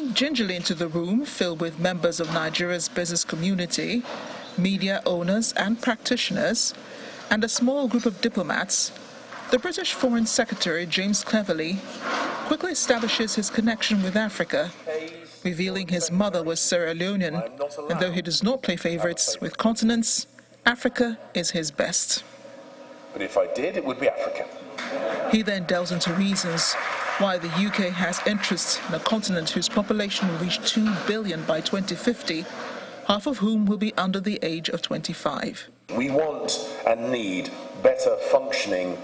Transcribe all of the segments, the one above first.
came gingerly into the room filled with members of Nigeria's business community, media owners and practitioners, and a small group of diplomats, the British Foreign Secretary James Cleverly quickly establishes his connection with Africa, revealing his mother was Sierra Leonean, and though he does not play favourites with continents, Africa is his best. But if I did, it would be Africa. He then delves into reasons why the UK has interest in a continent whose population will reach 2 billion by 2050, half of whom will be under the age of 25. We want and need better functioning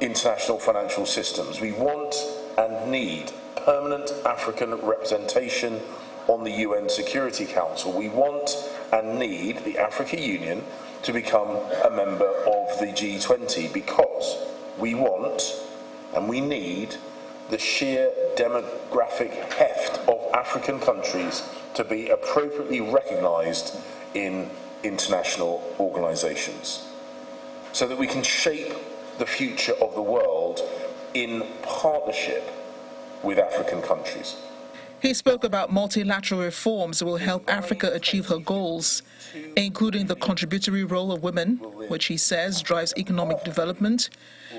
international financial systems. We want and need permanent African representation on the UN Security Council. We want and need the African Union to become a member of the G20 because we want and we need the sheer demographic heft of African countries to be appropriately recognised in international organisations so that we can shape the future of the world in partnership with African countries. He spoke about multilateral reforms that will help Africa achieve her goals, including the contributory role of women, which he says drives economic development,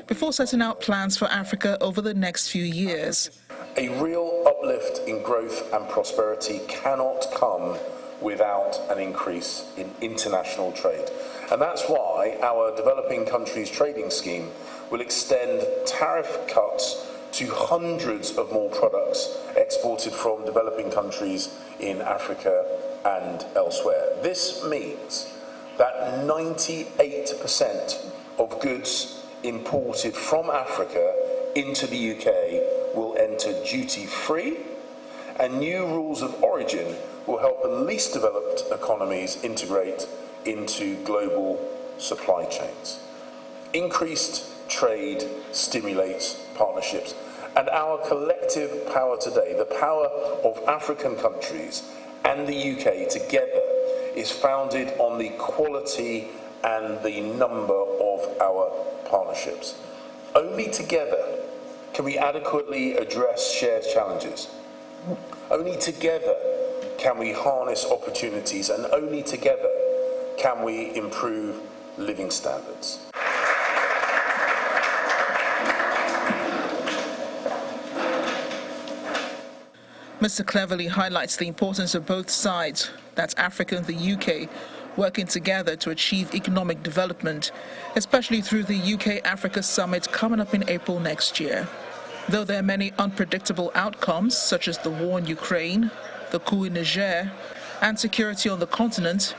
before setting out plans for Africa over the next few years. A real uplift in growth and prosperity cannot come without an increase in international trade. And that's why our developing countries trading scheme will extend tariff cuts to hundreds of more products exported from developing countries in Africa and elsewhere. This means that 98% of goods imported from Africa into the UK will enter duty-free, and new rules of origin will help the least developed economies integrate into global supply chains. Increased trade stimulates partnerships, and our collective power today, the power of African countries and the UK together, is founded on the quality and the number of our partnerships. Only together can we adequately address shared challenges. Only together can we harness opportunities, and only together can we improve living standards. Mr. Cleverly highlights the importance of both sides, that's Africa and the UK, working together to achieve economic development, especially through the UK-Africa Summit coming up in April next year. Though there are many unpredictable outcomes, such as the war in Ukraine, the coup in Niger, and security on the continent,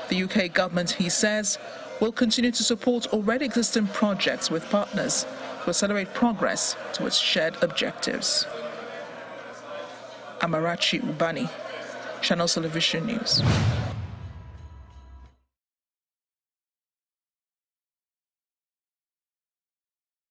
the UK government, he says, will continue to support already existing projects with partners to accelerate progress towards shared objectives. Amarachi Ubani, Channel Television News.